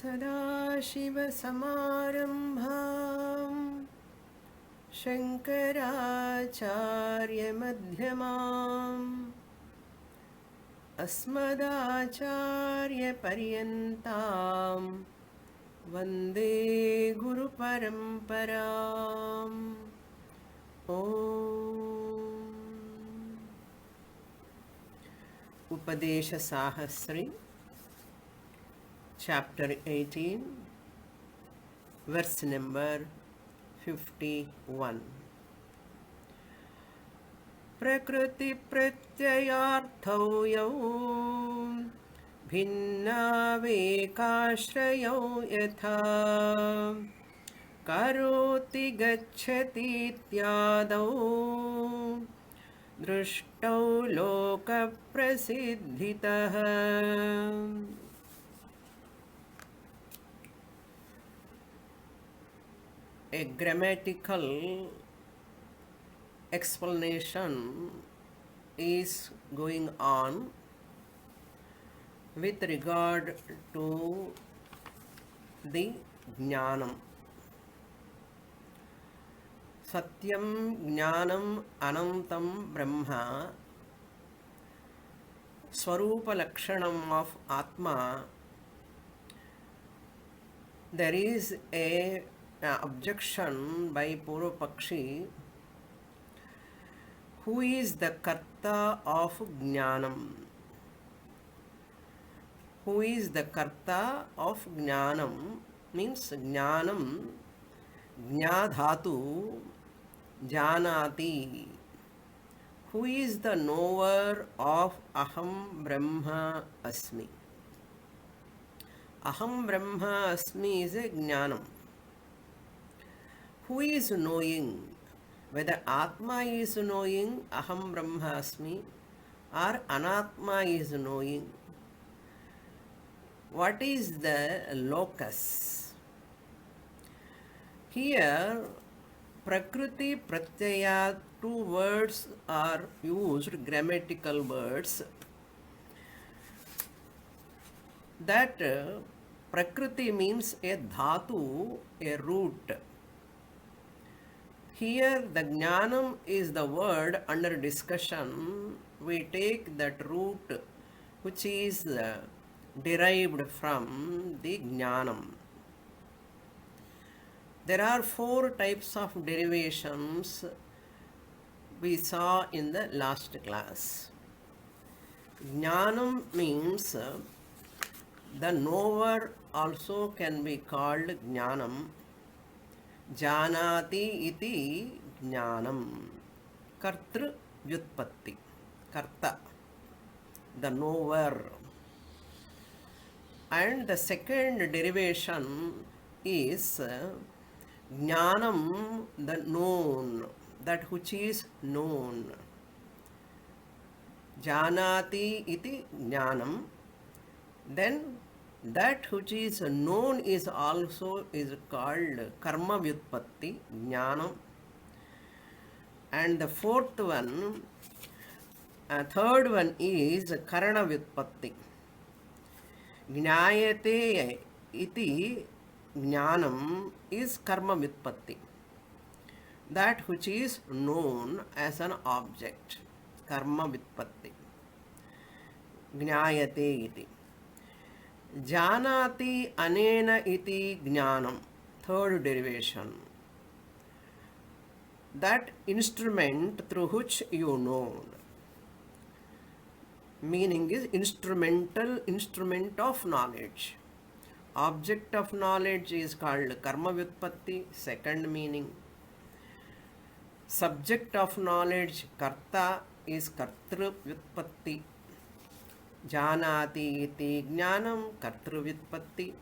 सदाशिवसमारम्भां शङ्कराचार्यमध्यमाम् अस्मदाचार्यपर्यन्तां वन्दे गुरुपरम्पराम्। Upadesa Sahasri, Chapter 18, Verse number 51. Prakriti pratyayarthau yau bhinna vekashrayau yatha karoti gacchati ityadau दृष्टौ लोकप्रसिद्धितः। A grammatical explanation is going on with regard to the jnanam. Satyam Jnanam Anantam Brahma, Swarupa Lakshanam of Atma. There is a objection by Purvapakshi. Who is the Karta of Jnanam? Who is the Karta of Jnanam? Means Jnanam, Jnadhatu, Janati. Who is the knower of Aham Brahma Asmi? Aham Brahma Asmi is a Jnanam. Who is knowing? Whether Atma is knowing Aham Brahma Asmi or Anatma is knowing. What is the locus? Here, Prakriti Pratyaya, two words are used, grammatical words. That Prakriti means a dhatu, a root. Here the Jnanam is the word under discussion. We take that root which is derived from the Jnanam. There are four types of derivations we saw in the last class. Jnanam means the knower also can be called Jnanam. Janati iti Jnanam. Kartru Vyutpatti. Karta, the knower. And the second derivation is Jnanam, the known, that which is known. Janati iti Jnanam. Then that which is known is also is called Karma Vyutpatti, Jnanam. And the third one is Karana Vyutpatti. Jnayate iti Jnanam is Karma Vyutpatti, that which is known as an object. Karma Vyutpatti. Jnayate iti. Janati anena iti Jnanam, third derivation. That instrument through which you know. Meaning is instrument of knowledge. Object of knowledge is called Karma Vyutpatti, second meaning. Subject of knowledge, Karta, is Kartru Vyutpatti. Janati iti Jnanam, Kartru Vyutpatti,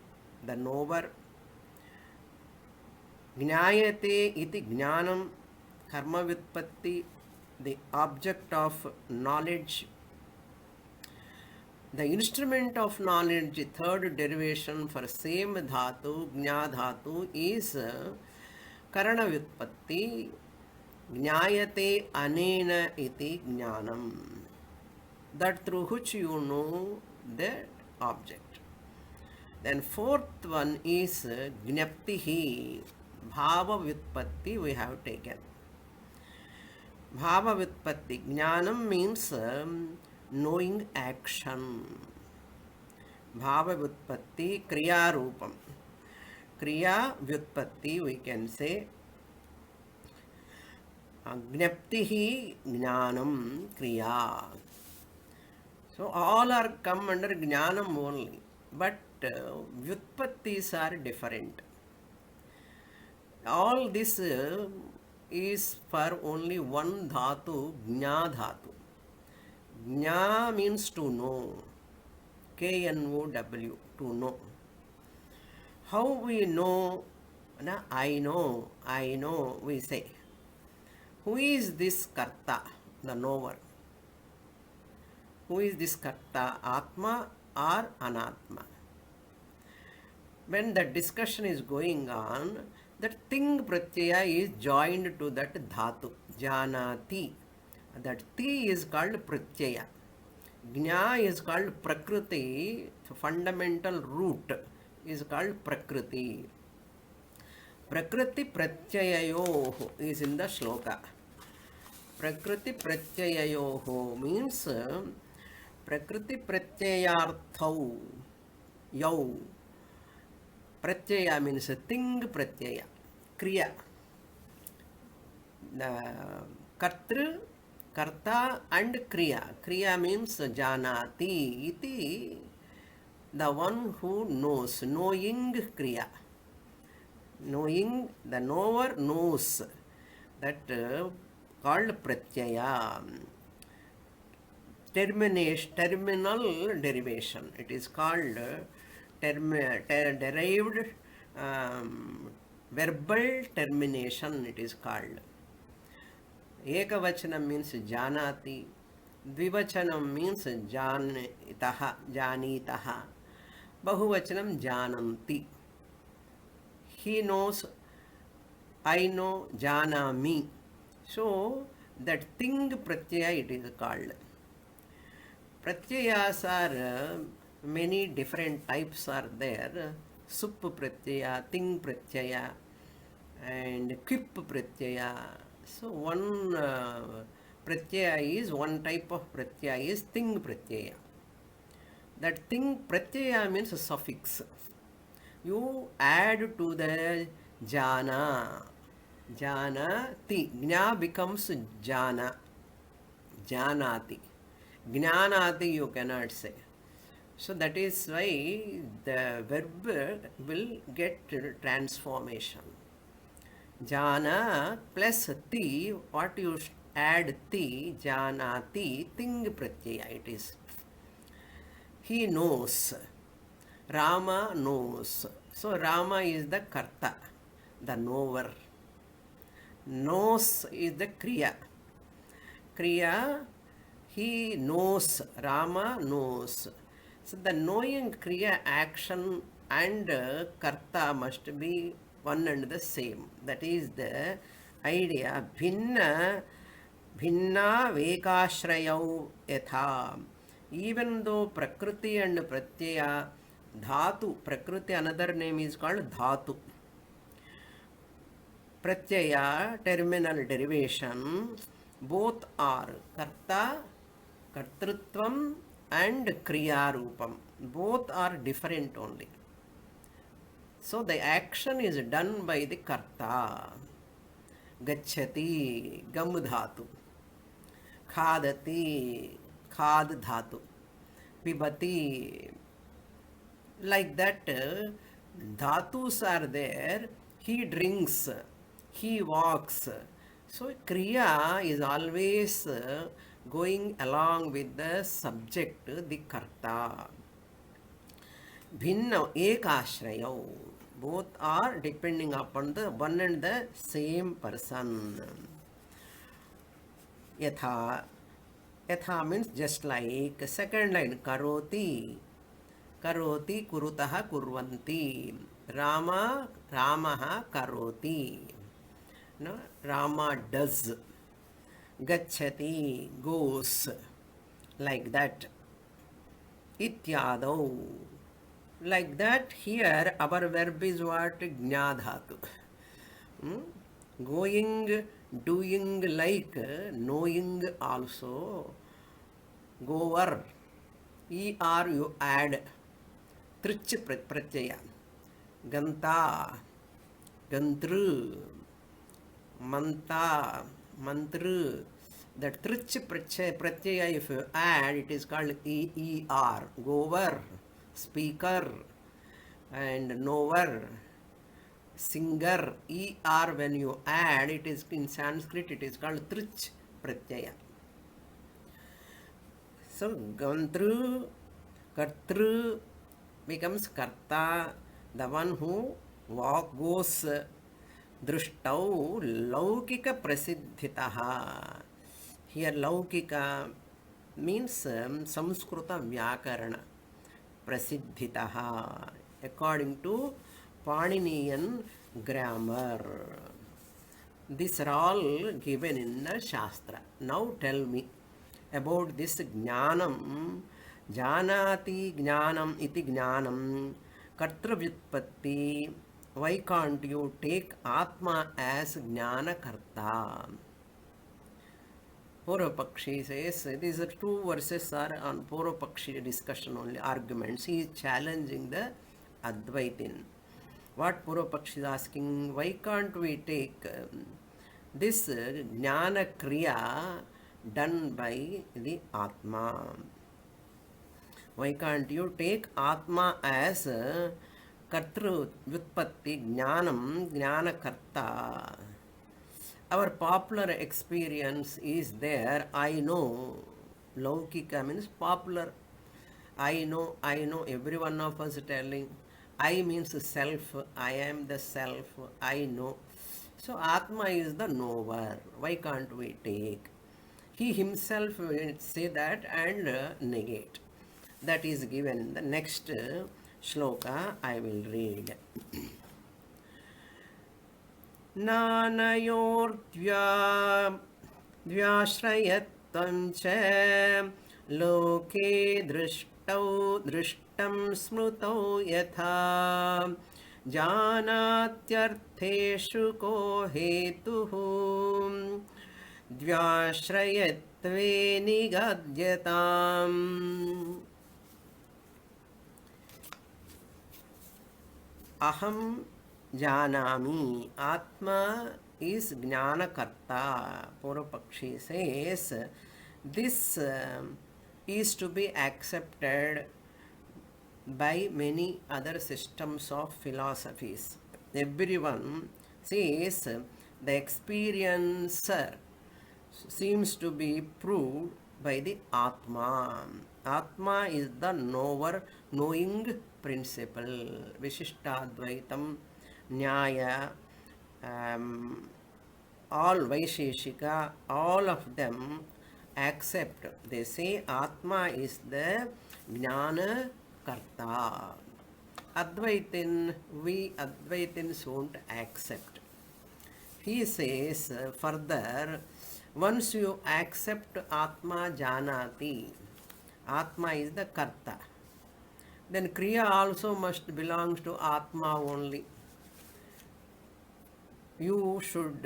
the knower. Jnayate iti Jnanam, Karma Vyutpatti, the object of knowledge. The instrument of knowledge, third derivation for same dhatu, Jna dhatu, is Karana Vyutpatti. Jnayate anena iti Jnanam. That through which you know the object. Then fourth one is Gnaptihi. Bhava Vyutpatti we have taken. Bhava Vyutpatti. Jnanam means knowing action. Bhava Vyutpatti Kriya Rupam. Kriya Vyutpatti we can say Gnaptihi Jnanam Kriya. So all are come under Jnanam only. But Vyutpattis are different. All this is for only one dhatu, Jna dhatu. Jna means to know. K-N-O-W, to know. How we know? Na, I know, we say. Who is this Karta, the knower? Who is this Karta, Atma or Anatma? When the discussion is going on, that Ting Pratyaya is joined to that Dhatu, Janati. That Ti is called Pratyaya. Jna is called Prakriti, fundamental root is called Prakriti. Prakriti Pratyayayoho is in the shloka. Prakriti Pratyayayoho means Prakriti Pratyayarthau. Yau. Pratyaya means thing Pratyaya. Kriya. Kartru, Karta and Kriya. Kriya means Janati. Iti, the one who knows. Knowing Kriya. Knowing, the knower knows. That called Pratyaya. Terminal derivation. It is called derived verbal termination, it is called. Ekavachanam means janati. Dvivachanam means janitaha, janitaha. Bahuvachanam jananti. He knows, I know, janami. So, that thing pratyaya it is called. Pratyayas are many different types are there. Sup pratyaya, ting pratyaya, and quip pratyaya. So one pratyaya is, one type of pratyaya is ting pratyaya. That ting pratyaya means a suffix. You add to the jana. Janati. Jna becomes jana. Janati. Jnanati you cannot say. So that is why the verb will get transformation. Jana plus ti, what you add ti, janati, ting pratyaya it is. He knows. Rama knows. So Rama is the karta, the knower. Knows is the kriya. Kriya, he knows. Rama knows. So the knowing kriya action and karta must be one and the same. That is the idea. Bhinna vekashrayau yatha. Even though prakriti and pratyaya, dhatu, prakriti another name is called dhatu. Pratyaya, terminal derivation, both are karta, kartrutvam and kriya rupam. Both are different only. So the action is done by the karta. Gacchati, gam dhatu. Khadati, khad dhatu. Pibati. Like that, dhatus are there. He drinks, he walks. So kriya is always going along with the subject, the karta. Bhinna ekashrayau. Both are depending upon the one and the same person. Yatha. Yatha means just like. Second line, karoti. Karoti, kurutaha, kurvanti. Rama, ramaha, karoti. No, Rama does. Gacchati, goes. Like that. Ityadau. Like that, here our verb is what? Jnadhatu. Hmm? Going, doing like, knowing also. Goer. Er you add. Trich pratyaya. Ganta. Gantru. Manta. Mantru. That trich pratyaya, if you add, it is called er. Goer. Speaker. And knower. Singer. Er, when you add, it is in Sanskrit, it is called trich pratyaya. So, Gantru, Kartru becomes Karta, the one who goes. Drishtau Laukika Prasiddhitaha. Here Laukika means Samskrita Vyakarana Prasiddhitaha, according to Paninian grammar. These are all given in the Shastra. Now tell me about this Jnanam. Janati Jnanam iti Jnanam Kartravyutpatti. Why can't you take Atma as Jnana Karta? Purvapakshi says, these are two verses are on Purvapakshi discussion only, arguments. He is challenging the Advaitin. What Purvapakshi is asking, why can't we take this Jnana Kriya done by the Atma? Why can't you take Atma as Kartru Vyutpatti Jnanam Jnana Karta? Our popular experience is there. I know. Laukika means popular. I know, every one of us telling. I means self. I am the self. I know. So Atma is the knower. Why can't we take? He himself will say that and negate. That is given in the next shloka. I will read. Nanayortvyashrayattam cha loke drishtam smrutau yatha janatyartheshu ko hetuhu dvyashrayatve nigadyatam. Aham Janami. Atma is Jnana Karta. Purvapakshi says this is to be accepted by many other systems of philosophies. Everyone says the experiencer seems to be proved by the Atma. Atma is the knower, knowing principle. Vishishtadvaitam, Nyaya, all Vaisheshika, all of them accept. They say Atma is the Jnana Karta. We Advaitins won't accept. He says further, once you accept Atma Janati, Atma is the Karta, then Kriya also must belong to Atma only. You should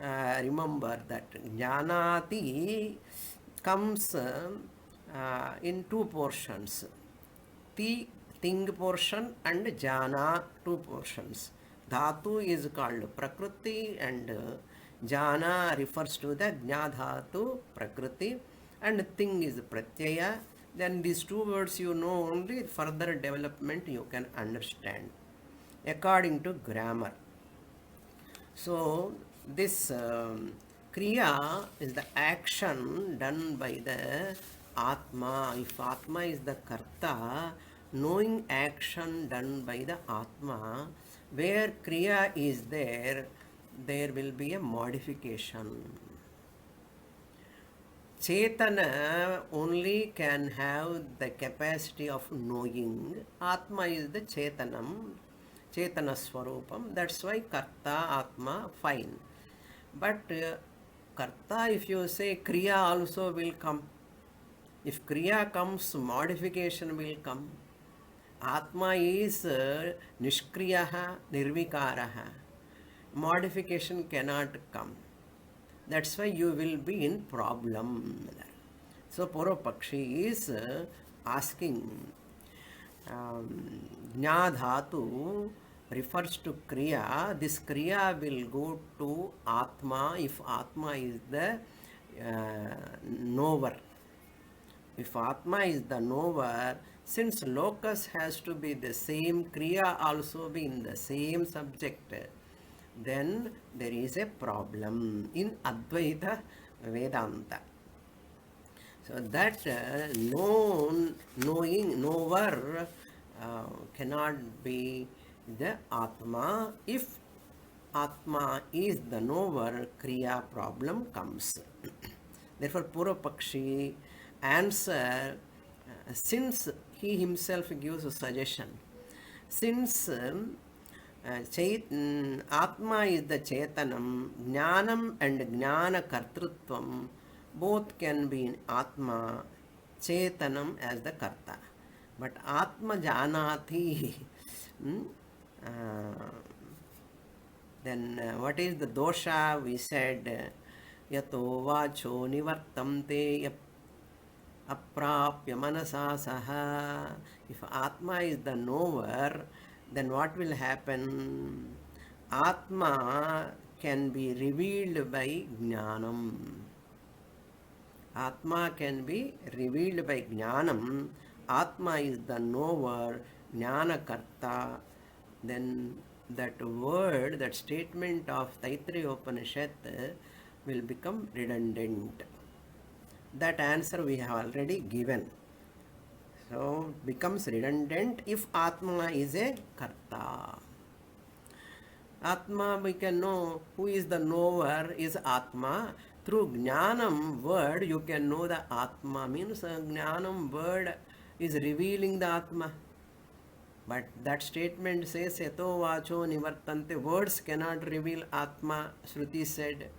remember that Janati comes in two portions. Thing portion and Jana, two portions. Dhatu is called Prakriti and Jana refers to the Jnadhatu, Prakriti, and thing is Pratyaya. Then these two words you know only, further development you can understand according to grammar. So this Kriya is the action done by the Atma. If Atma is the Karta, knowing action done by the Atma, where Kriya is there, there will be a modification. Chetana only can have the capacity of knowing. Atma is the Chetanam, Chetana Swarupam. That's why Karta, Atma, fine. But Karta, if you say Kriya also will come. If Kriya comes, modification will come. Atma is nishkriyaha nirvikaraha. Modification cannot come. That's why you will be in problem. So Purvapakshi is asking, Jna dhatu refers to kriya. This kriya will go to Atma if Atma is the knower. If Atma is the knower, since locus has to be the same, kriya also be in the same subject, then there is a problem in Advaita Vedanta. So that knowing, knower cannot be the Atma. If Atma is the knower, kriya problem comes. Therefore, Purvapakshi answer, since he himself gives a suggestion, since Atma is the Chetanam, Jnanam and Jnana Kartrutvam both can be in Atma, Chetanam as the Karta. But Atma Janati, then what is the dosha? We said, Yato vacho nivartamte aprapya manasa saha. If Atma is the knower, then what will happen? Atma can be revealed by Jnanam. Atma can be revealed by Jnanam. Atma is the knower, Jnana Karta. Then that word, that statement of Taittiriya Upanishad will become redundant. That answer we have already given. So becomes redundant if Atma is a Karta. Atma, we can know who is the knower is Atma. Through Jnanam word you can know the Atma, means Jnanam word is revealing the Atma. But that statement says, Yato vacho nivartante, words cannot reveal Atma, Shruti said.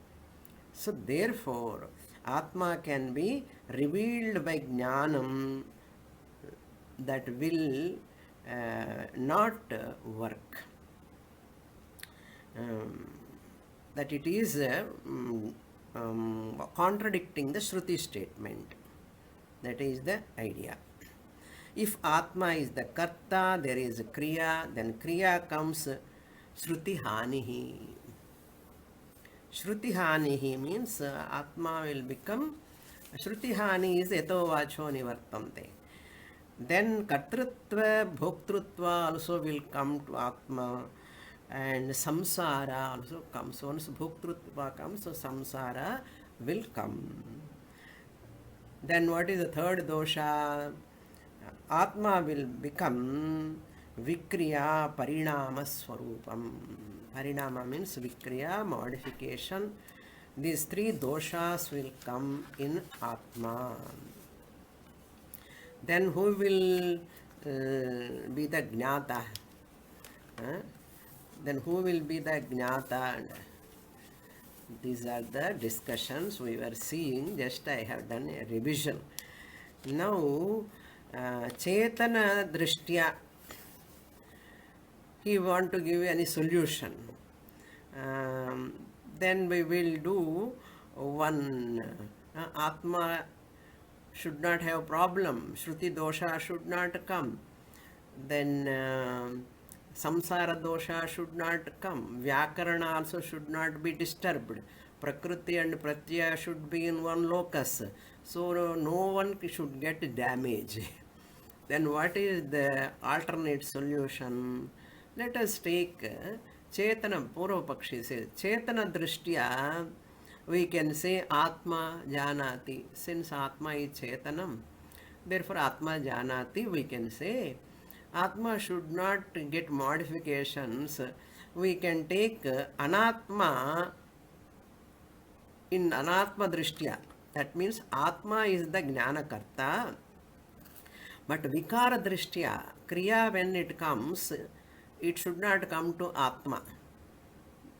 So therefore, Atma can be revealed by Jnanam, that will not work. That it is contradicting the Shruti statement. That is the idea. If Atma is the Karta, there is Kriya, then Kriya comes Shruti Hanihi. Shruti Hanihi means Atma will become, Shruti Hani is Yato vacho nivartamte. Then Kartrutva, Bhoktrutva also will come to Atma, and Samsara also comes. Once Bhoktrutva comes, so Samsara will come. Then what is the third dosha? Atma will become Vikriya Parinama Swarupam. Parinama means Vikriya, modification. These three doshas will come in Atma. Then who will be the Jnata? Then who will be the Jnata? These are the discussions we were seeing. Just I have done a revision. Now, Chetana Drishtya, he want to give any solution. Then we will do one. Atma should not have problem. Shruti dosha should not come. Then Samsara dosha should not come. Vyakarana also should not be disturbed. Prakriti and Pratyaya should be in one locus. So no one should get damage. Then what is the alternate solution? Let us take Chetana. Purvapakshi says, Chetana Drishtya, we can say Atma Janati. Since Atma is Chetanam, therefore Atma Janati, we can say Atma should not get modifications. We can take Anatma in Anatma Drishtya. That means Atma is the Jnana Karta. But Vikara Drishtya, Kriya when it comes, it should not come to Atma.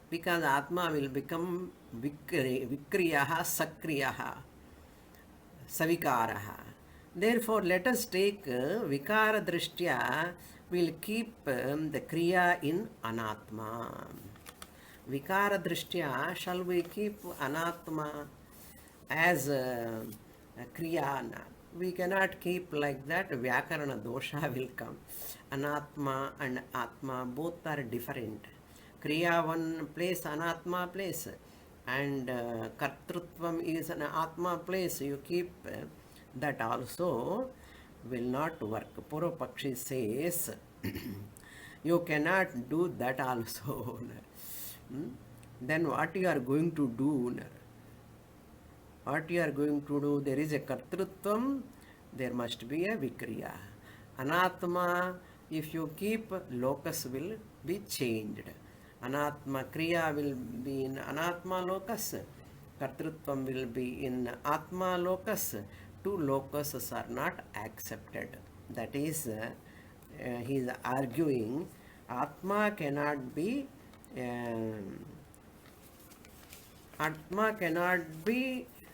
Because Atma will become Vikriyaha, Sakriyaha, Savikaraha. Therefore, let us take Vikara Drishtya, we'll keep the Kriya in Anatma. Vikara Drishtya, shall we keep Anatma as a Kriya? We cannot keep like that. Vyakarana dosha will come. Anatma and Atma both are different. Kriya one place, Anatma place, and Kartrutvam is an Atma place. You keep that also will not work. Purvapakshi says, you cannot do that also. Then what you are going to do? What you are going to do? There is a Kartrutvam, there must be a Vikriya. Anatma, if you keep, locus will be changed. Anatma Kriya will be in Anatma locus. Kartrutvam will be in Atma locus. Two locuses are not accepted. That is, he is arguing, Atma cannot be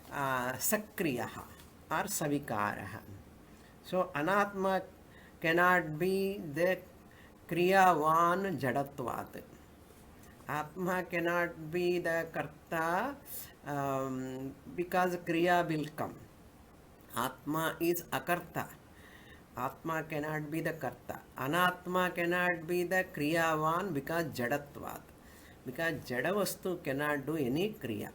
Sakriyaha or Savikaraha. So, Anatma cannot be the Kriyavan Jadatvat. Atma cannot be the Karta because Kriya will come. Atma is Akarta. Atma cannot be the Karta. Anatma cannot be the Kriyavan because Jadatvat. Because Jadavastu cannot do any Kriya.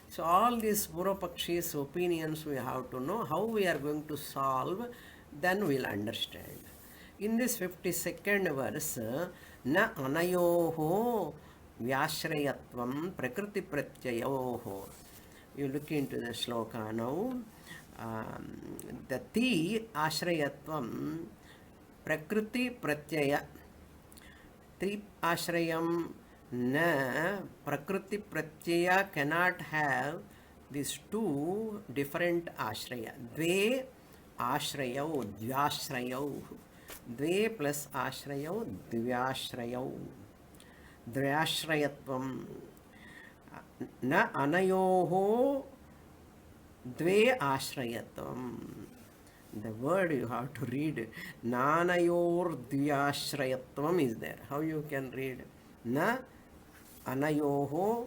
So all these Purvapakshi's opinions we have to know. How we are going to solve, then we'll understand. In this 52nd verse, Na anayoho vyashrayatvam prakriti pratyayoho. You look into the shloka now. The ti ashrayatvam prakriti pratyaya. Tri ashrayam na prakriti pratyaya cannot have these two different ashraya. Dve ashrayau, dvyashrayau. Dve plus ashrayau, dvyashrayau. Dvyashrayatvam. Na anayoho dve ashrayatvam. The word you have to read. Nanayor dvyashrayatvam is there. How you can read? Na anayoho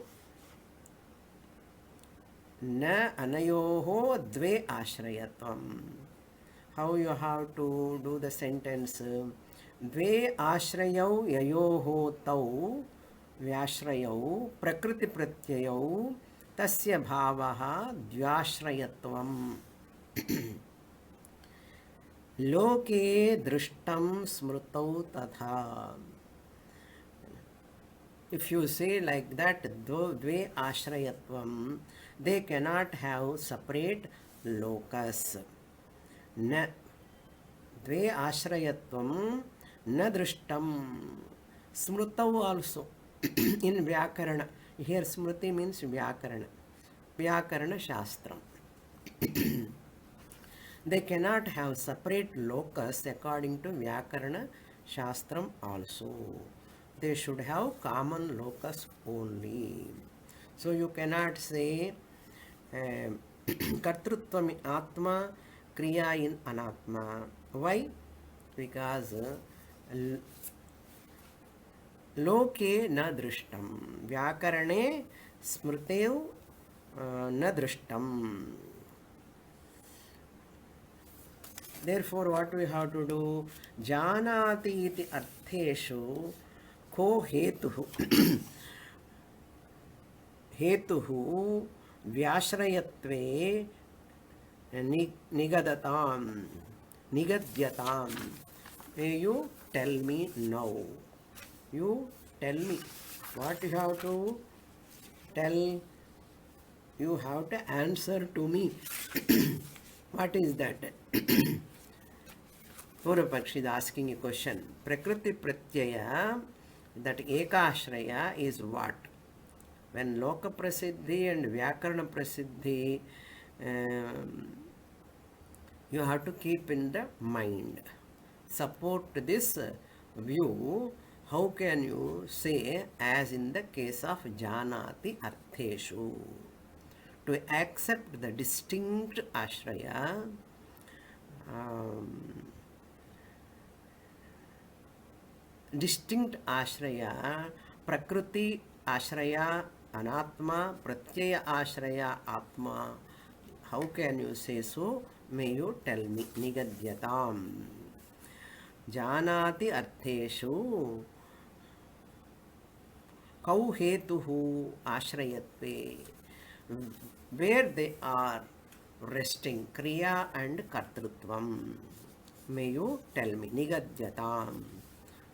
dve ashrayatvam. How you have to do the sentence? Dve ashrayau yayoho tau vyashrayau prakriti pratyayau tasya bhavaha dvyashrayatvam. Loke drishtam smrutau tatha. If you say like that, dve ashrayatvam, they cannot have separate locus. Na dve ashrayatvam na drishtam. Smrutau also in Vyakarana. Here Smriti means Vyakarana. Vyakarana Shastram. They cannot have separate locus according to Vyakarana Shastram also. They should have common locus only. So you cannot say Kartrutvam in Atma, Kriya in Anatma. Why? Because Loke na drishtam. Vyakarane smritev na drishtam. Therefore, what we have to do? Janati iti artheshu ko hetuhu. Hetuhu vyashrayatve nigadatam. Nigadyatam. May you tell me now. You tell me what you have to tell. You have to answer to me. What is that? Purvapakshi is asking a question. Prakriti pratyaya, that ekashraya is what? When loka prasiddhi and vyakarana prasiddhi, you have to keep in the mind. Support this view. How can you say as in the case of janati artheshu? To accept the distinct ashraya, distinct ashraya, prakriti ashraya, anatma, pratyaya ashraya, atma. How can you say so? May you tell me. Nigadyatam. Janati artheshu kau hetuhu ashrayatve. Where they are resting, kriya and kartrutvam. May you tell me. Nigadyatam.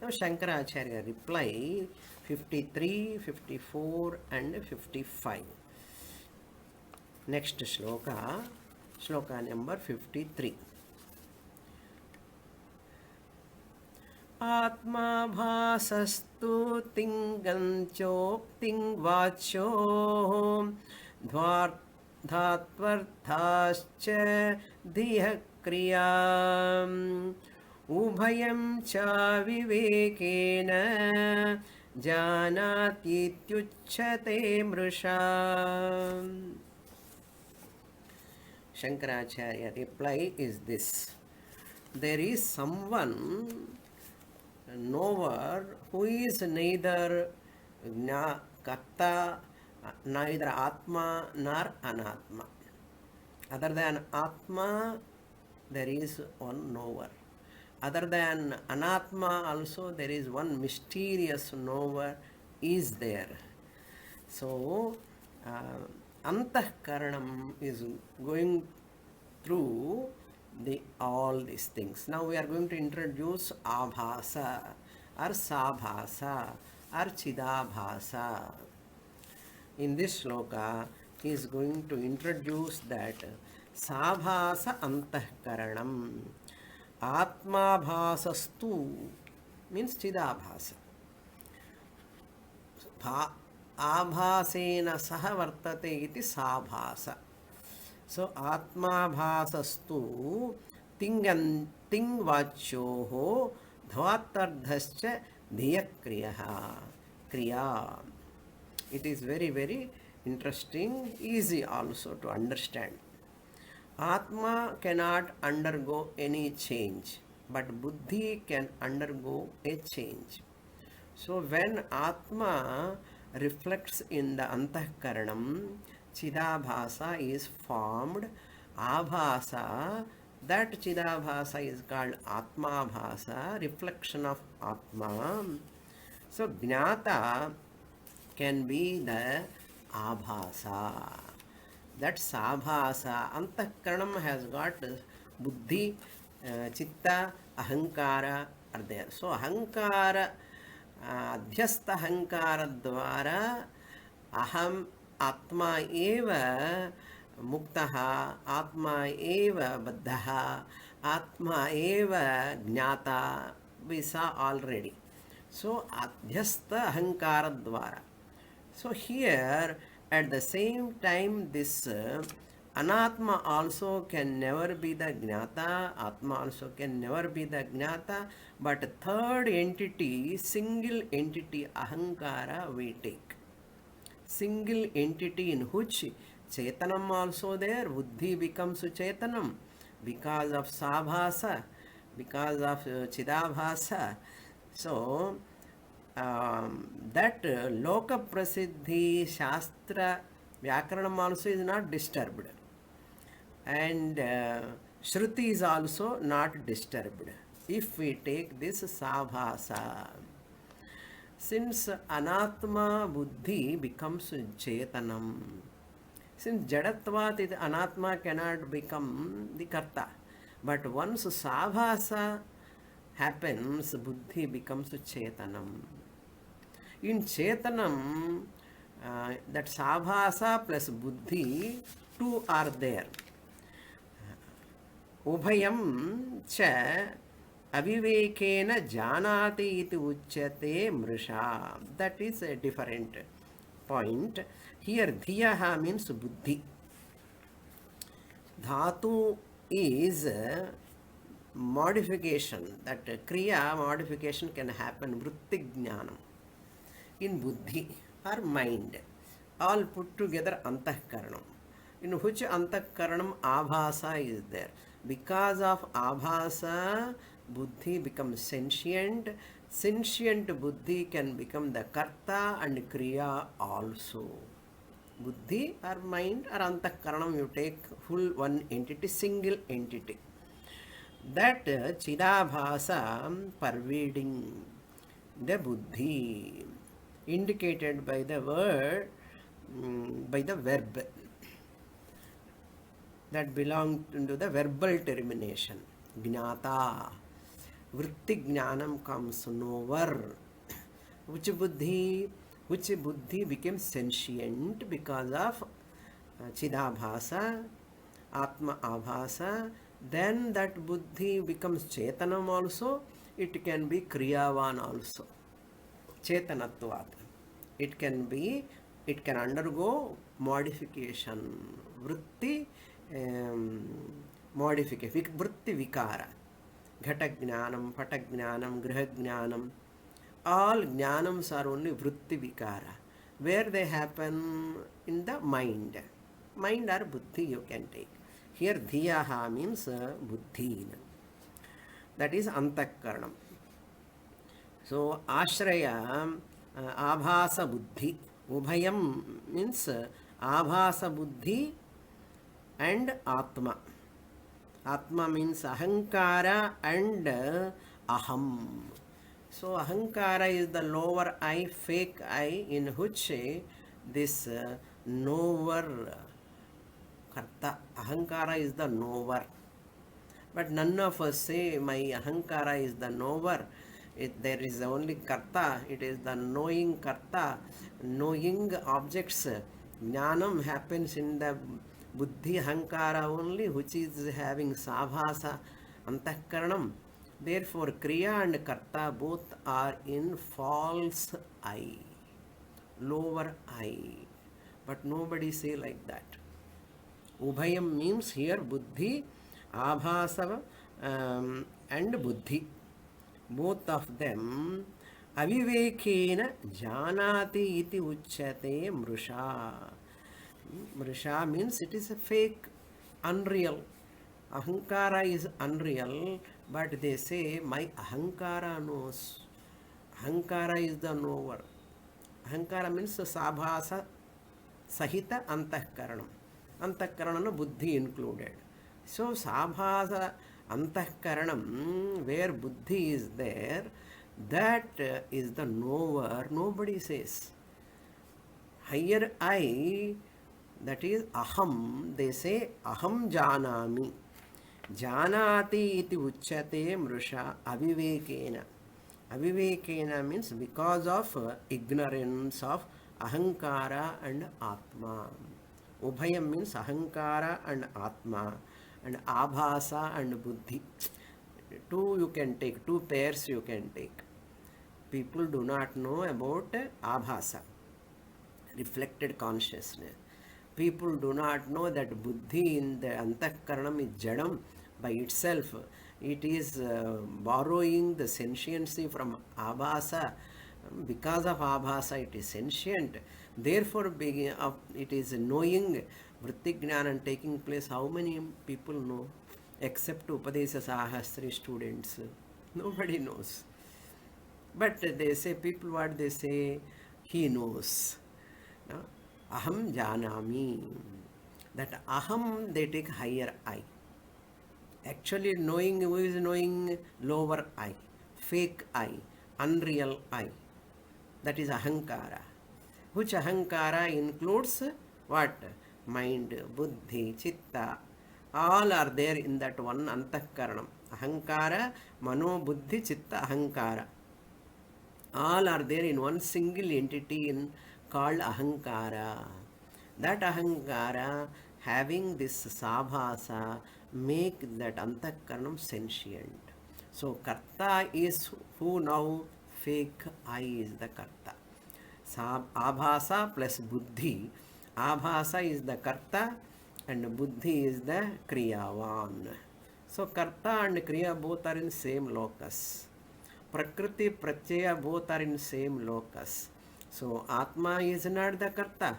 Now Shankaracharya reply 53, 54 and 55. Next shloka, shloka number 53. Atma bhasastu tinganchopting vacho dhatvarthascha dhiya kriyam ubhayam cha vivekena janatityucchate mrusha. Shankaracharya reply is this: there is someone knower who is neither karta, neither atma nor anatma. Other than atma, there is one knower. Other than anatma also, there is one mysterious knower is there. So antahkaranam is going through all these things. Now we are going to introduce abhasa or sabhasa or chidabhasa. In this shloka, he is going to introduce that sabhasa antahkaranam. Atma bhasastu means chidabhasa. Abhasena saha vartate iti sabhasa. So atma bhasastu tingvachyoho dhvatardhascha dhiyakriyaha kriya. It is very, very interesting, easy also to understand. Atma cannot undergo any change, but buddhi can undergo a change. So when Atma reflects in the antahkaranam, chidabhasa is formed. Abhasa, that chidabhasa is called Atma bhasa, reflection of Atma. So Jnata can be the Abhasa. That Sabhasa, Antahkaranam has got Buddhi, Chitta, Ahankara are there. So Ahankara, Adhyastha Ahankara Dvara, Aham Atma eva Muktaha, Atma eva Baddhaha, Atma eva Jnata, we saw already. So Adhyastha Ahankara Dvara. So here at the same time this Anatma also can never be the Jnata, Atma also can never be the Jnata, but third entity, single entity Ahankara we take. Single entity in which Chetanam also there, Buddhi becomes Chetanam because of Sabhasa, because of Chidabhasa. So that Loka Prasiddhi, Shastra, Vyakaranam also is not disturbed. And Shruti is also not disturbed. If we take this Sabhasa, since Anatma Buddhi becomes Chetanam, since Jadatvat Anatma cannot become the Karta, but once Sabhasa happens, Buddhi becomes Chetanam. In Chetanam, that Sabhasa plus Buddhi, two are there. Ubhayam cha avivekena janati iti uchyate mrisha. That is a different point. Here dhiyaha means buddhi. Dhatu is modification. That kriya modification can happen vritti jnanam in buddhi or mind. All put together antahkaranam. In which antahkaranam abhasa is there. Because of abhasa, buddhi becomes sentient. Sentient buddhi can become the karta and kriya also. Buddhi or mind or antakaranam, you take full one entity, single entity. That chidabhasa pervading the buddhi, indicated by the word, by the verb that belong to the verbal termination. Gnata. Vritti jnanam comes knower. Which buddhi became sentient because of chidabhasa, atma abhasa. Then that buddhi becomes chetanam also. It can be kriyavan also. Chetanatvat. It can undergo modification. Vritti modification. Vritti vikara. Ghata jnanam, pata jnanam, griha jnanam. All jnanams are only vritti vikara. Where they happen? In the mind. Mind or buddhi you can take. Here dhiyaha means buddhi. That is antakaranam. So ashraya, abhasa buddhi. Ubhayam means abhasa buddhi and atma. Atma means ahankara and aham. So ahankara is the lower I, fake I, in which this knower, karta, ahankara is the knower. But none of us say my ahankara is the knower. There is only karta, it is the knowing karta, knowing objects. Jnanam happens in the buddhi ahankara only, which is having sabhasa antakaranam. Therefore, kriya and karta both are in false I, lower I. But nobody say like that. Ubhayam means here buddhi, abhasa and buddhi. Both of them avivekena janati iti uchyate mrusha. Mrusha means it is a fake, unreal. Ahankara is unreal, but they say my ahankara knows. Ahankara is the knower. Ahankara means sabhasa sahita antakaranam. Antakaranam buddhi included. So sabhasa antakaranam, where buddhi is there, that is the knower. Nobody says. Higher I, that is aham, they say aham janami. Janati iti uchyate mrusha avivekena. Avivekena means because of ignorance of ahankara and atma. Ubhayam means ahankara and atma, and abhasa and buddhi. Two you can take, two pairs you can take. People do not know about abhasa, reflected consciousness. People do not know that buddhi in the antakaranam is jadam by itself. It is borrowing the sentiency from abhasa. Because of abhasa it is sentient. Therefore it is knowing vritti jnana taking place. How many people know except Upadesa Sahasri students? Nobody knows. But they say, people what they say, he knows. No? Aham janami. That aham they take higher I. Actually knowing, who is knowing? Lower I, fake I, unreal I. That is ahankara. Which ahankara includes what? Mind, buddhi, chitta. All are there in that one antakaranam. Ahankara, mano, buddhi, chitta, ahankara. All are there in one single entity called ahankara. That ahankara, having this sabhasa, make that antakaranam sentient. So karta is who now? Fake I is the karta. Abhasa plus buddhi. Abhasa is the karta and buddhi is the kriyavan. So karta and kriya both are in same locus. Prakriti, pratyaya both are in same locus. So atma is not the karta.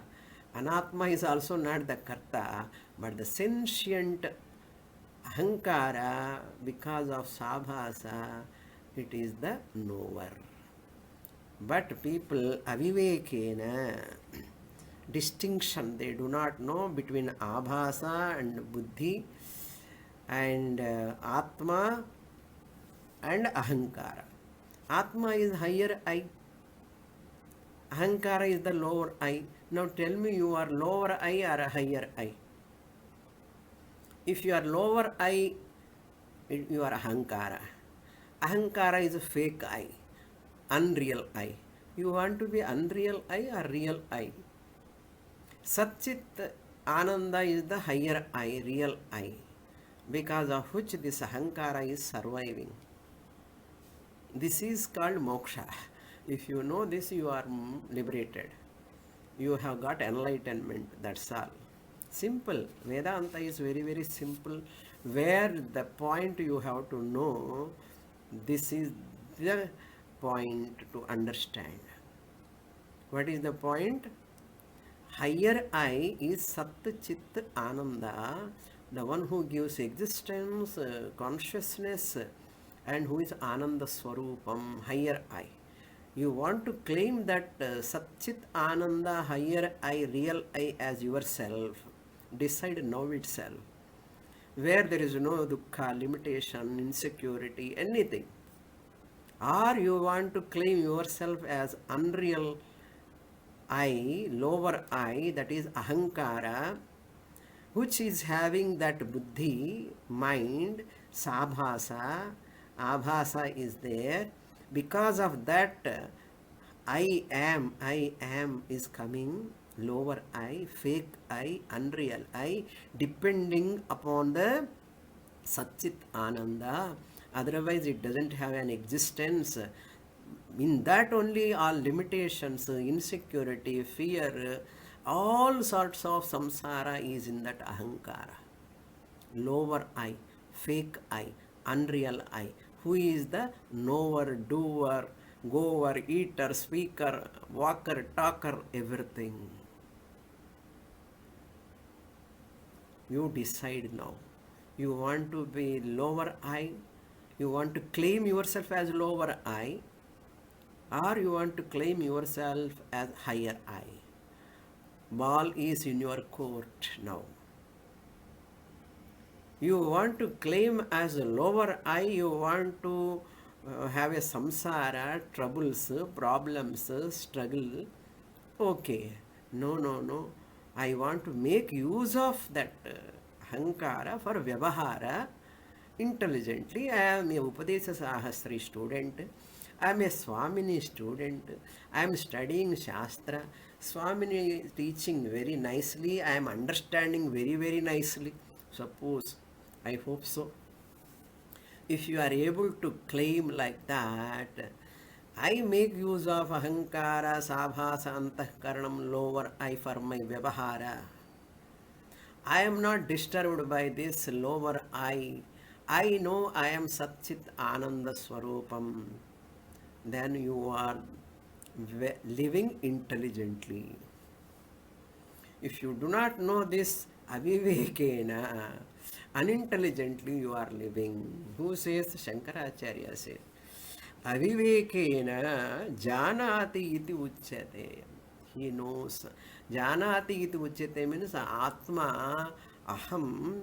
Anatma is also not the karta. But the sentient Ahankara, because of sabhasa, it is the knower. But people avivekena, distinction, they do not know between abhasa and buddhi and atma and ahankara. Atma is higher I, ahankara is the lower I. Now tell me, you are lower I or a higher I? If you are lower I, you are ahankara. Ahankara is a fake I, unreal I. You want to be unreal I or real I? Satchit Ananda is the higher I, real I, because of which this ahankara is surviving. This is called moksha. If you know this, you are liberated. You have got enlightenment, that's all. Simple. Vedanta is very, very simple. Where the point you have to know, this is the point to understand. What is the point? Higher I is Sat Chit Ananda, the one who gives existence, consciousness, and who is Ananda Swarupam, higher I. You want to claim that Satchit Ananda, higher I, real I as yourself. Decide now itself. Where there is no dukkha, limitation, insecurity, anything. Or you want to claim yourself as unreal I, lower I, that is ahankara, which is having that buddhi, mind, sabhasa, abhasa is there. Because of that, I am is coming, lower I, fake I, unreal I, depending upon the Satchit Ananda. Otherwise, it doesn't have an existence. In that only all limitations, insecurity, fear, all sorts of samsara is in that ahankara. Lower I, fake I, unreal I. Who is the knower, doer, goer, eater, speaker, walker, talker, everything. You decide now. You want to be lower I, you want to claim yourself as lower I, or you want to claim yourself as higher I. Ball is in your court now. You want to claim as a lower I, you want to have a samsara, troubles, problems, struggle. Okay, no. I want to make use of that ahankara for vyavahara intelligently. I am a Upadesa Sahasri student. I am a SWAMINI student. I am studying Shastra. SWAMINI is teaching very nicely. I am understanding very, very nicely. Suppose, I hope so. If you are able to claim like that, I make use of ahankara, sabhasa, antahkaranam, lower I for my vyavahara. I am not disturbed by this lower I. I know I am Satchit Ananda Swarupam. Then you are living intelligently. If you do not know this, avivekena, unintelligently you are living. Who says? Shankaracharya says. Avivekena janati iti uchyate. He knows. Janati iti uchyate means atma aham.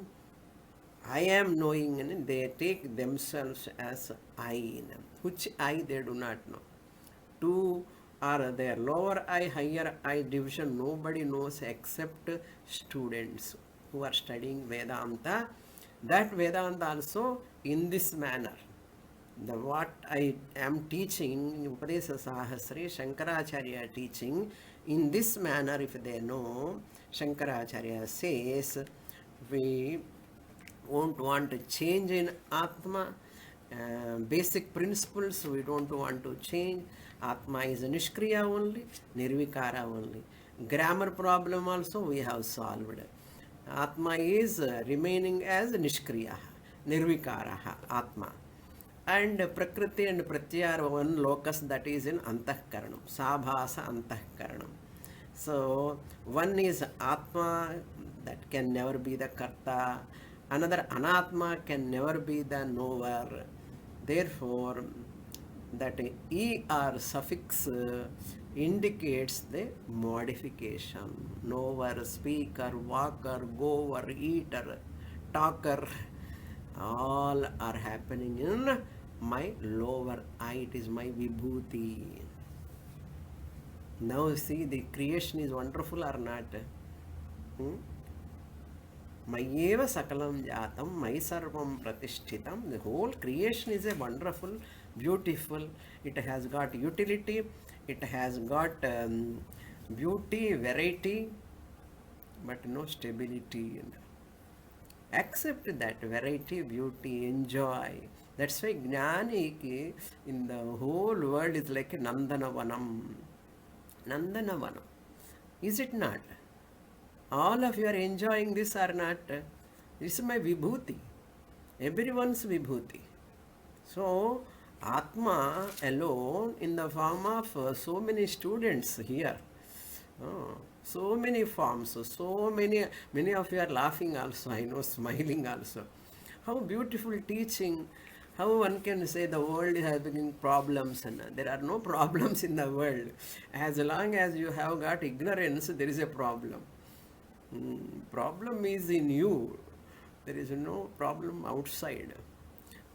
I am knowing, and they take themselves as I. Which I they do not know. Two are their lower I, higher I division. Nobody knows except students who are studying Vedanta. That Vedanta also in this manner. The what I am teaching, Upadesa Sahasri, Shankaracharya teaching, in this manner if they know, Shankaracharya says, we won't want to change in Atma, basic principles we don't want to change. Atma is a Nishkriya only, Nirvikara only. Grammar problem also we have solved. Atma is remaining as Nishkriya, Nirvikara, Atma. And Prakriti and Pratyaya are one locus, that is in Antahkaranam, Sabhasa Antahkaranam. So one is Atma, that can never be the Karta, Another anatma can never be the knower. Therefore, that er suffix indicates the modification. Knower, speaker, walker, goer, eater, talker, all are happening in my lower I. It is my vibhuti. Now see, the creation is wonderful or not? Hmm? Mayeva sakalam jatam, my sarvam pratishthitam. The whole creation is a wonderful, beautiful. It has got utility, it has got beauty, variety, but no stability. Accept that variety, beauty, enjoy. That's why Jnani ki in the whole world is like a Nandanavanam. Nandanavanam. Is it not? All of you are enjoying this or not? This is my vibhuti. Everyone's vibhuti. So, Atma alone in the form of so many students here. Oh, so many forms, so many of you are laughing also, I know, smiling also. How beautiful teaching. How one can say the world is having problems, and there are no problems in the world. As long as you have got ignorance, there is a problem. Problem is in you. There is no problem outside.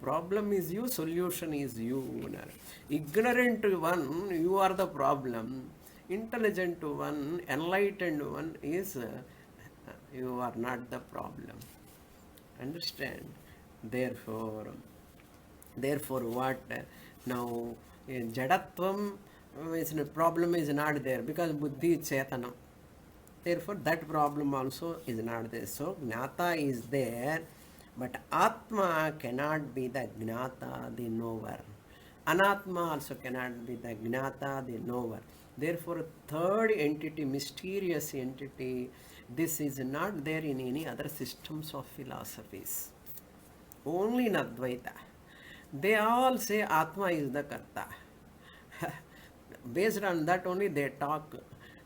Problem is you, solution is you. Ignorant one, you are the problem. Intelligent one, enlightened one is you are not the problem. Understand? Therefore what? Now, jadatvam is problem is not there because buddhi is chetanam. Therefore, that problem also is not there. So, Gnata is there, but Atma cannot be the Gnata, the knower. Anatma also cannot be the Gnata, the knower. Therefore, third entity, mysterious entity, this is not there in any other systems of philosophies. Only in Advaita. They all say Atma is the Karta. Based on that only they talk.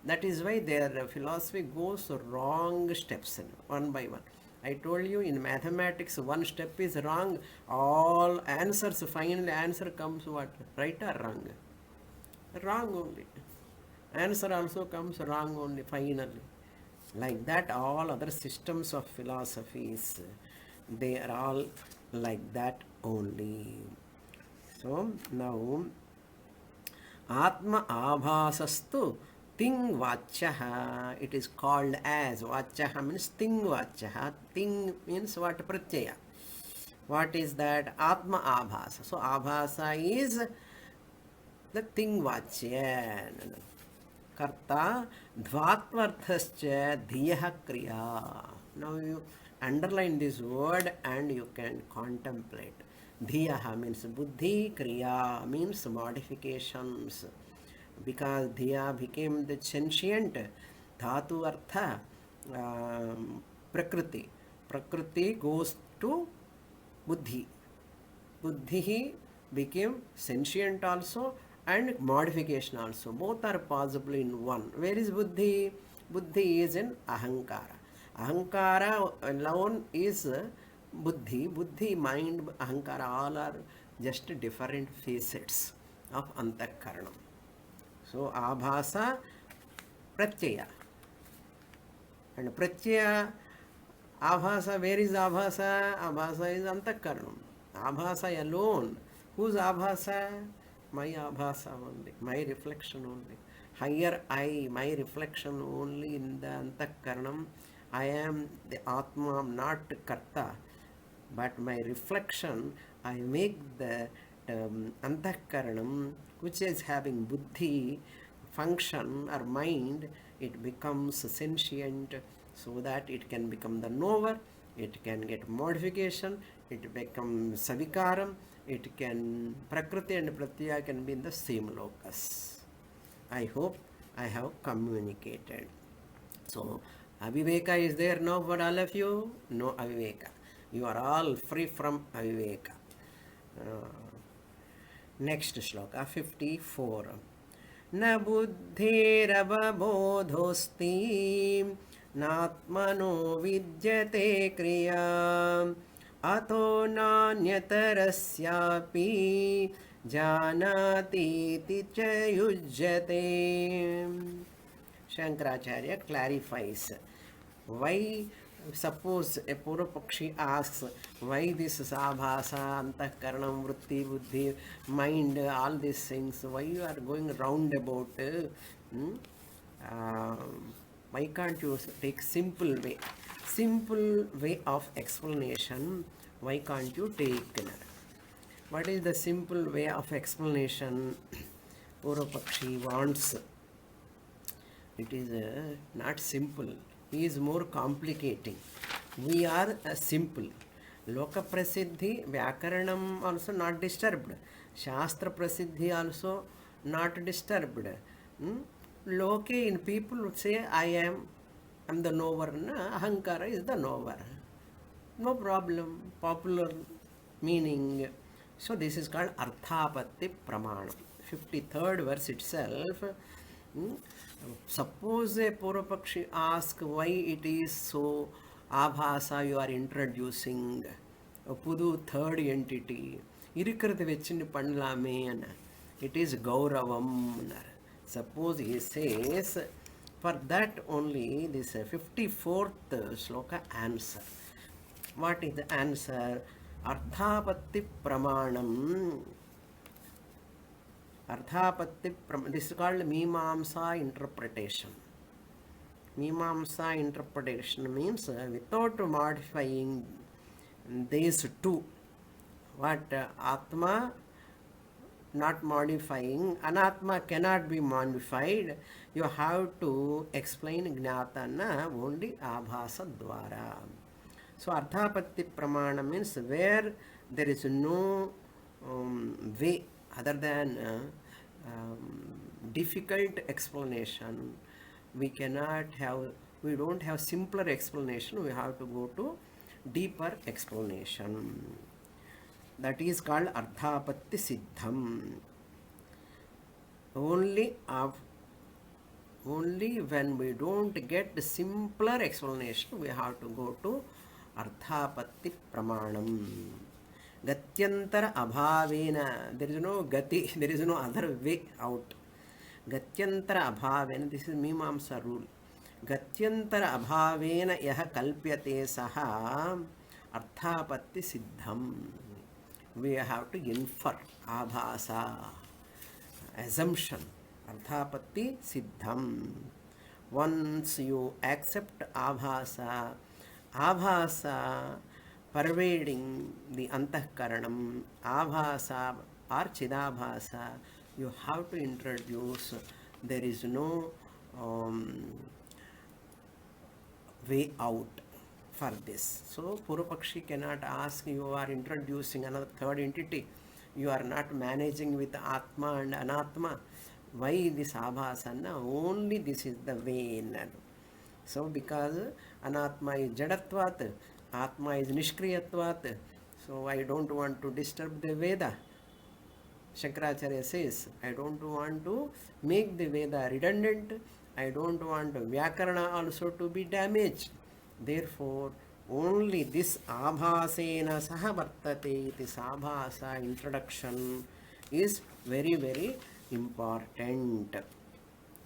That is why their philosophy goes wrong steps one by one. I told you in mathematics one step is wrong, all answers, final answer comes what? Right or wrong? Wrong only. Answer also comes wrong only finally. Like that all other systems of philosophies, they are all like that only. So now Atma Abhasastu Ting Vachaha, it is called as Vachaha means Ting Vachaha. Ting means what? Pratyaya. What is that? Atma Abhasa. So Abhasa is the Ting Vachya. Karta Dvatvarthascha Dhiyaha Kriya. Now you underline this word and you can contemplate. Dhiyaha means Buddhi, Kriya means modifications. Because Dhiya became the sentient, Dhatu Artha, Prakriti. Prakriti goes to Buddhi. Buddhi became sentient also and modification also. Both are possible in one. Where is Buddhi? Buddhi is in Ahankara. Ahankara alone is Buddhi. Buddhi, mind, Ahankara, all are just different facets of Antakaranam. So, Abhasa, Pratyaya. And Pratyaya, Abhasa, where is Abhasa? Abhasa is Antakaranam. Abhasa alone. Whose Abhasa? My Abhasa only. My reflection only. Higher I, my reflection only in the Antakaranam. I am the Atma, I am not Karta. But my reflection, I make the Antakaranam, which is having buddhi, function or mind, it becomes sentient so that it can become the knower, it can get modification, it becomes savikaram, it can, prakriti and pratyaya can be in the same locus. I hope I have communicated. So, aviveka is there now for all of you? No aviveka. You are all free from aviveka. Next shloka 54. Na buddhirabodhosti नात्मनो विद्यते क्रिया अतो नान्यतरस्यापि जानातीति च युज्यते. Shankaracharya clarifies why. Suppose a Purupakshi asks why this Sabhasa, Antakaranam, Vritti, Buddhi, mind, all these things, why you are going roundabout? Hmm? Uh, why can't you take simple way? Simple way of explanation, why can't you take? What is the simple way of explanation Purupakshi wants? It is not simple. He is more complicating. We are simple. Loka prasiddhi, Vyakaranam also not disturbed. Shastra prasiddhi also not disturbed. Loke, in people would say, I'm the knower. Ahankara is the knower. No problem. Popular meaning. So this is called Arthapatti Pramanam. 53rd verse itself. Suppose a Purupakshi asks why it is so Abhasa you are introducing a Pudu third entity. Irikkarthu vechindi pannalame. It is Gauravam. Suppose he says, for that only this 54th sloka answer. What is the answer? Arthapatti Pramanam. This is called Mimamsa interpretation. Mimamsa interpretation means without modifying these two. What Atma not modifying, Anatma cannot be modified. You have to explain Gnatana only Abhasa Dwara. So Arthapatti Pramana means where there is no way other than difficult explanation. We don't have simpler explanation. We have to go to deeper explanation. That is called Arthapatti Siddham. Only when we don't get the simpler explanation, we have to go to Arthapatti Pramanam. Gatyantara abhavena. There is no gati, there is no other way out. Gatyantara abhavena, this is Mimamsa rule. Gatyantara abhavena yaha kalpyate saha arthapatti siddham. We have to infer abhasa, assumption, arthapatti siddham. Once you accept abhasa pervading the antahkaranam, abhasa or chidabhasa, you have to introduce. There is no way out for this. So Purupakshi cannot ask, you are introducing another third entity, you are not managing with Atma and Anatma. Why this abhasana? Only this is the way. So because Anatma is jadatvat, Atma is nishkriyatvat, so I don't want to disturb the Veda. Shankaracharya says, I don't want to make the Veda redundant, I don't want Vyakarana also to be damaged. Therefore, only this abhasena sahavartate, this abhasa introduction is very, very important.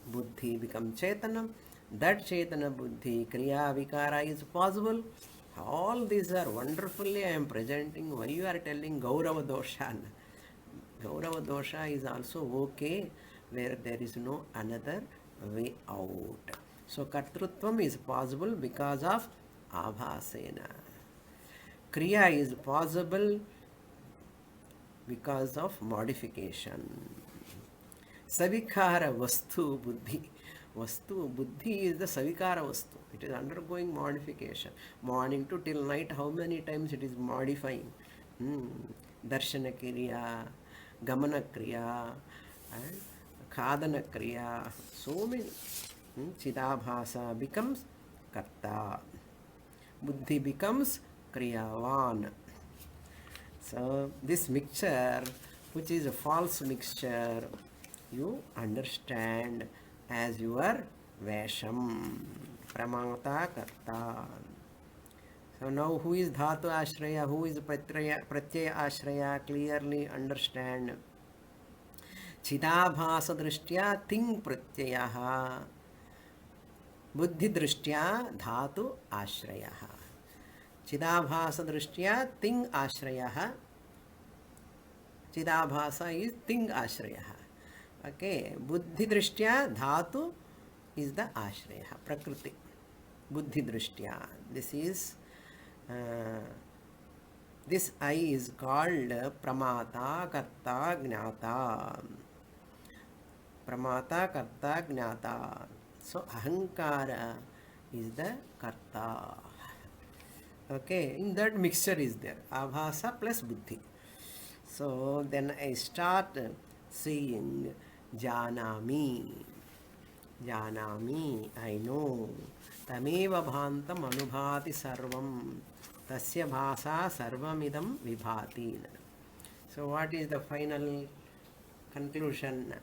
Buddhi becomes Chaitana. That Chaitana Buddhi, Kriya Vikara is possible. All these are wonderfully I am presenting. Why you are telling Gaurava Dosha? Gaurava Dosha is also okay where there is no another way out. So Kartrutvam is possible because of Abhasena. Kriya is possible because of modification. Savikara Vastu Buddhi. Vastu Buddhi is the Savikara Vastu. It is undergoing modification. Morning to till night, how many times it is modifying? Darshana Kriya, Gamana Kriya, and Khadana Kriya. So many. Chidabhasa becomes Karta. Buddhi becomes Kriyavan. So this mixture, which is a false mixture, you understand as your Vesham. Pramata karta. So now who is dhatu ashraya, who is pratyaya ashraya, clearly understand. Chidabhasa drishtya ting pratyayaha, buddhi drishtya dhatu ashrayaha. Chidabhasa drishtya ting ashrayaha. Chidabhasa is ting ashrayaha. Okay, buddhi drishtya dhatu is the ashraya, prakriti. Buddhi drishtya. This is this I is called pramata karta jnata. Pramata karta jnata. So ahankara is the karta. Okay, in that mixture is there. Abhasa plus buddhi. So then I start saying janami. Janami, I know. Tameva bhantam anubhati sarvam. Tasya bhasa sarvamidam vibhati. So what is the final conclusion?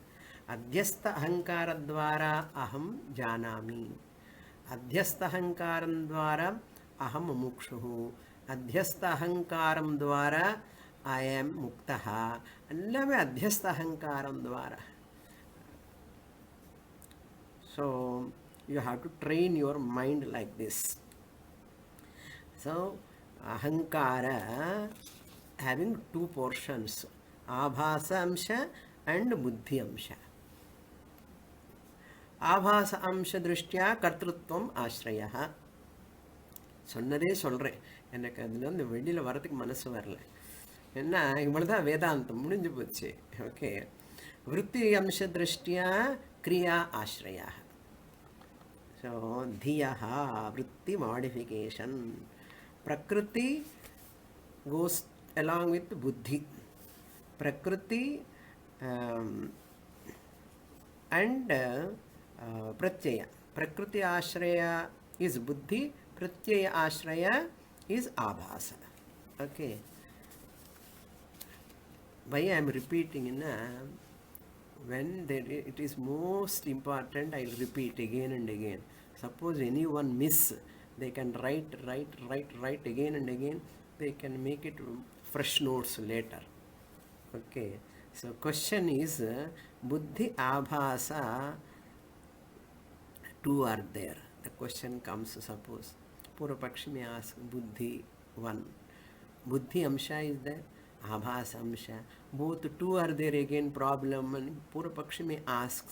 Adhyastha ahankara dvara aham janami. Adhyastha ahankaram dvara aham mukshuhu. Adhyastha ahankaram dvara I am muktaha. Allame adhyastha ahankaram dvara. So you have to train your mind like this. So ahankara having two portions, abhasa amsha and buddhi amsha. Abhasa amsha drishtya kartrutvam ashraya. சொன்னதே சொல்கிறேன், எனக்கு அதில் வந்து வெளியில் வரதுக்கு மனசு வரல. என்ன இவ்வளோ தான் வேதாந்தம் முடிஞ்சு போச்சு. ஓகே, விருத்தி அம்ச திருஷ்டியா கிரியா ஆஸ்ரயா. ஸோ தியா விருத்தி மாடிஃபிகேஷன். பிரகிருதி goes along with buddhi. Prakriti and pratyaya. Prakriti ashraya is buddhi, pratyaya ashraya is abhasa. Okay. Why I am repeating in when it is most important, I will repeat again and again. Suppose anyone miss, they can write again and again. They can make it fresh notes later. Okay. So question is buddhi abhasa, two are there. The question comes, suppose Purvapakshi may ask buddhi one, buddhi amsha is there, abhasa amsha, both two are there, again problem, and Purvapakshi may ask.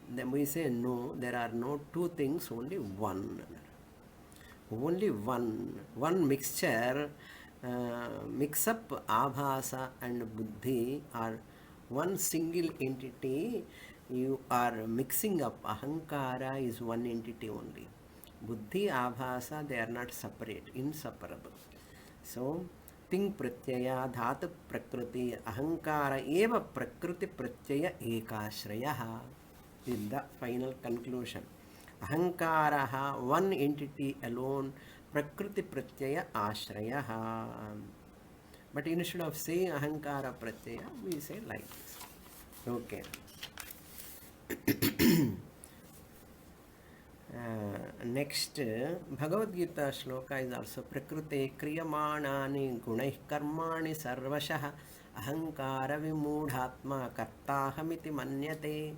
Then we say no, there are no two things, only one. Only one mixture, mix up abhasa and buddhi, or one single entity. You are mixing up. Ahankara is one entity only. Buddhi, abhasa, they are not separate, inseparable. So ting pratyaya dhatu prakriti ahankara eva prakriti pratyaya ekashraya is the final conclusion. Ahankaraha, one entity alone, prakriti pratyaya ashraya. But instead of saying ahankara pratyaya, we say like this. Okay. Next, Bhagavad Gita shloka is also prakrute kriyamanani gunaih karmani sarvashah ahankara vimudhatma kartahamiti manyate.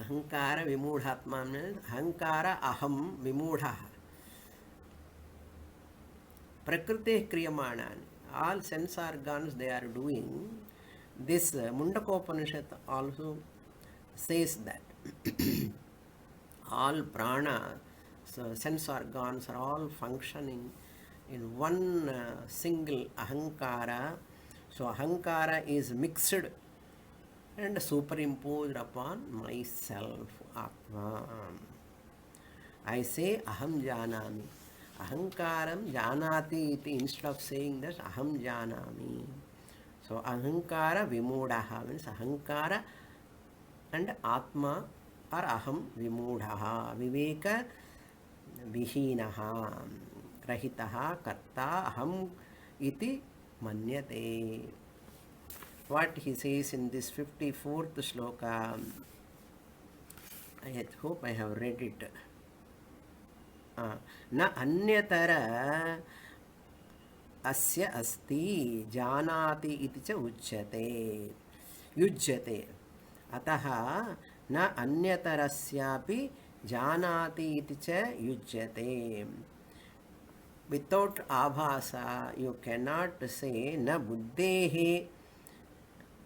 Ahankara vimudhatma means ahankara aham vimudha. Prakrute kriyamanani, all sense organs they are doing. This Mundakopanishad also says that all prana, so sense organs are all functioning in one single ahankara. So ahankara is mixed and superimposed upon myself, Atma. I say aham janami. Ahankaram janati iti, instead of saying that aham janami. So ahankara vimudaha means ahankara and atma or aham vimudaha, viveka vihinaha, rahitaha karta aham iti manyate. What he says in this 54th shloka, I hope I have read it. न अन्यतर अस्य अस्ति जानाति इति च उच्यते युज्यते अतः न अन्यतरस्यापि जानाति इति च युज्यते without abhasa you cannot say na buddhehe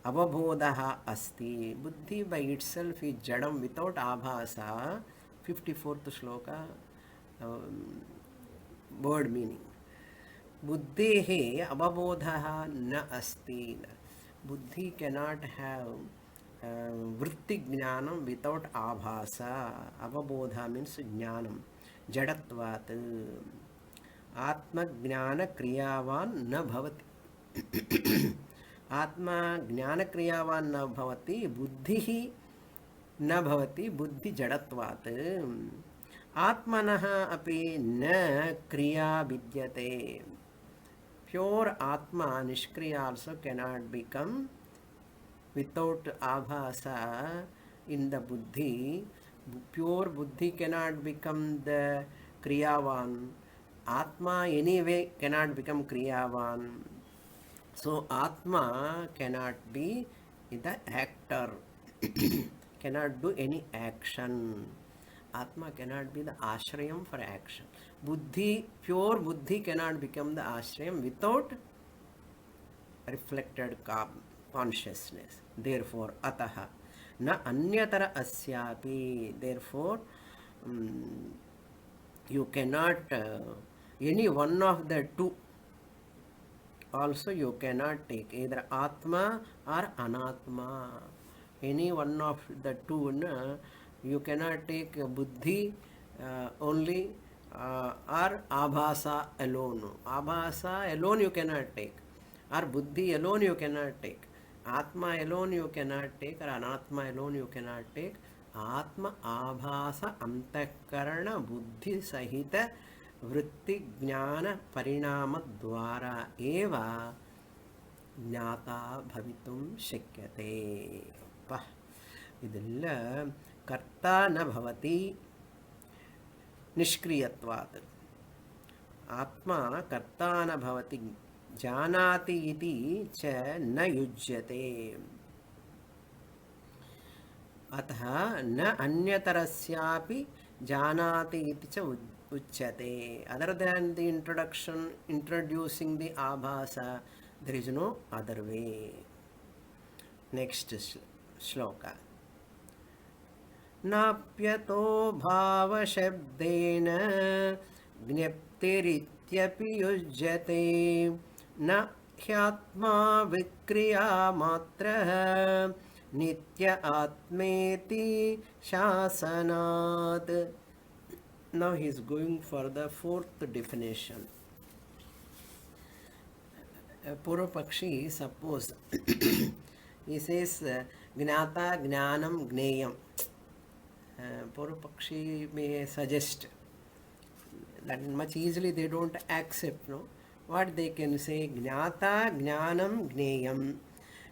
avabodha asti buddhi by itself is jadam without abhasa 54th shloka word meaning buddhehe avabodha na asti buddhi cannot have vritti jnanam without abhasa avabodha means jnanam jadatvat आत्मज्ञान क्रियावान न भवति आत्मा ज्ञान क्रियावान न भवति बुद्धि ही न भवति बुद्धि जड़त्वात् आत्मनः अपि न क्रिया विद्यते प्योर आत्मा निष्क्रिय also cannot become without abhasa in the buddhi pure buddhi cannot become the kriyavan Atma anyway cannot become Kriyavan. So Atma cannot be the actor, cannot do any action. Atma cannot be the ashrayam for action. Buddhi, pure Buddhi cannot become the ashrayam without reflected consciousness. Therefore, ataha na anyatara asyapi. Therefore, you cannot any one of the two also you cannot take either atma or anatma any one of the two you cannot take buddhi only or abhasa alone you cannot take or buddhi alone you cannot take atma alone you cannot take or anatma alone you cannot take आत्म आभास अंतःकरण बुद्धि सहित वृत्ति ज्ञान परिणाम द्वारा एव ज्ञाता भवितुं शक्यते इदೆಲ್ಲ कर्ता न भवति निष्क्रियत्वात् आत्मा कर्ता न भवति जानाति इति च न युज्यते अतः न अन्यतरस्यापि जानाति इति च उच्यते other than the introducing the abhasa there is no other way next shloka नाप्यतो भावशब्देन ज्ञप्तिरित्यपि युज्यते न ह्यात्मा विक्रिया मात्रः नित्य आत्मेति शासनात्. Now he is going for the fourth definition. Purvapakshi, suppose he says Gnata Gnanam Gneyam. Purvapakshi may suggest that much easily they don't accept. No, what they can say Gnata Gnanam Gneyam.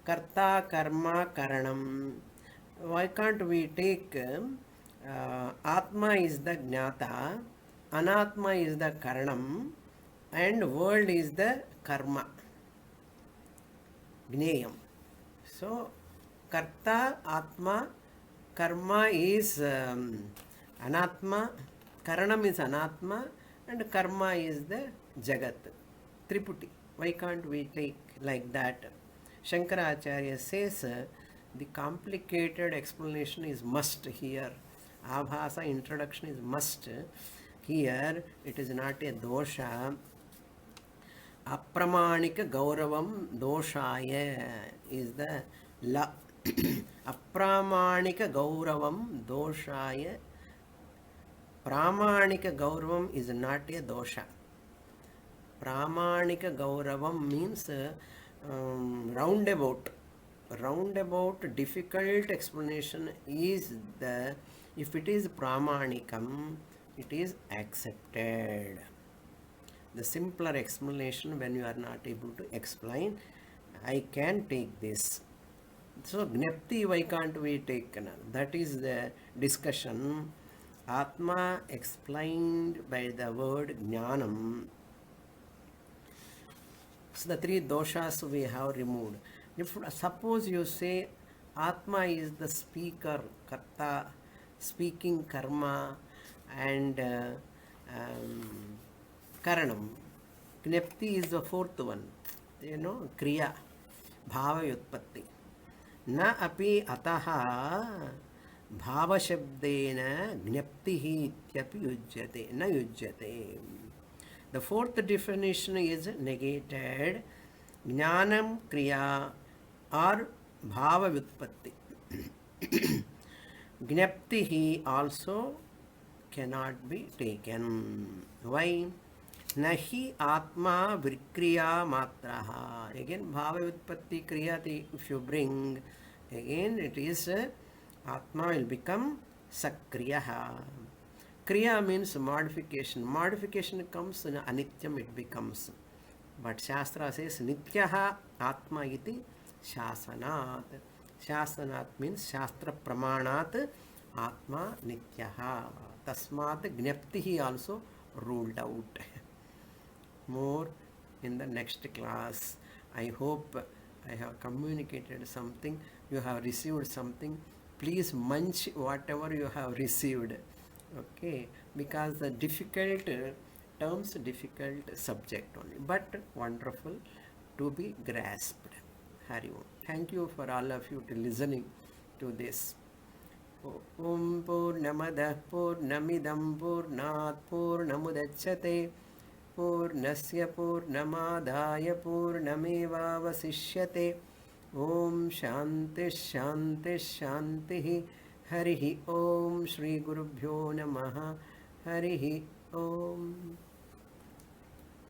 Karta karma karanam. Why can't we take Atma is the Gnata, Anatma is the Karanam, and world is the Karma, Gneyam. So, Karta, Atma, Karma is Anatma, Karanam is Anatma, and Karma is the Jagat, Triputi. Why can't we take like that? Shankaracharya says the complicated explanation is must here. Abhasa introduction is must. Here it is not a dosha. Apramanika gauravam doshaya is the la. Apramanika gauravam doshaya. Pramanika gauravam is not a dosha. Pramanika gauravam means roundabout difficult explanation is the if it is pramanikam it is accepted. The simpler explanation when you are not able to explain I can take this So Gnapti, why can't we take? That is the discussion. Atma explained by the word Jnanam. So the three doshas we have removed. If suppose you say Atma is the speaker, Karta, speaking karma and Karanam. Knepti is the fourth one. Kriya, Bhava Yutpatti. न अपि अतः भावशब्देन ज्ञप्तिः इत्यपि युज्यते न युज्यते. The fourth definition is negated. Jnanam kriya or bhava vyutpatti. Gnaptihi also cannot be taken. Why? Nahi atma vikriya matraha. Again, bhava vyutpatti kriya, if you bring, again it is atma will become sakriyaha. Kriya means modification. Modification comes in anityam, it becomes. But Shastra says nityaha atma iti shasanat. Shasanat means Shastra pramanat atma nityaha. Tasmat gnaptihi also ruled out. More in the next class. I hope I have communicated something. You have received something. Please munch whatever you have received. Okay, because the difficult terms, difficult subject only, but wonderful to be grasped. Hari Om. Thank you for all of you to listening to this. Om Purnamadah Purnamidam Purnat Purnamudachyate Purnasya Purnamadaya Purnamevavasishyate. Om Shanti Shanti Shanti. Harihi Om. Shri Gurubhyo Namaha. Harihi Om.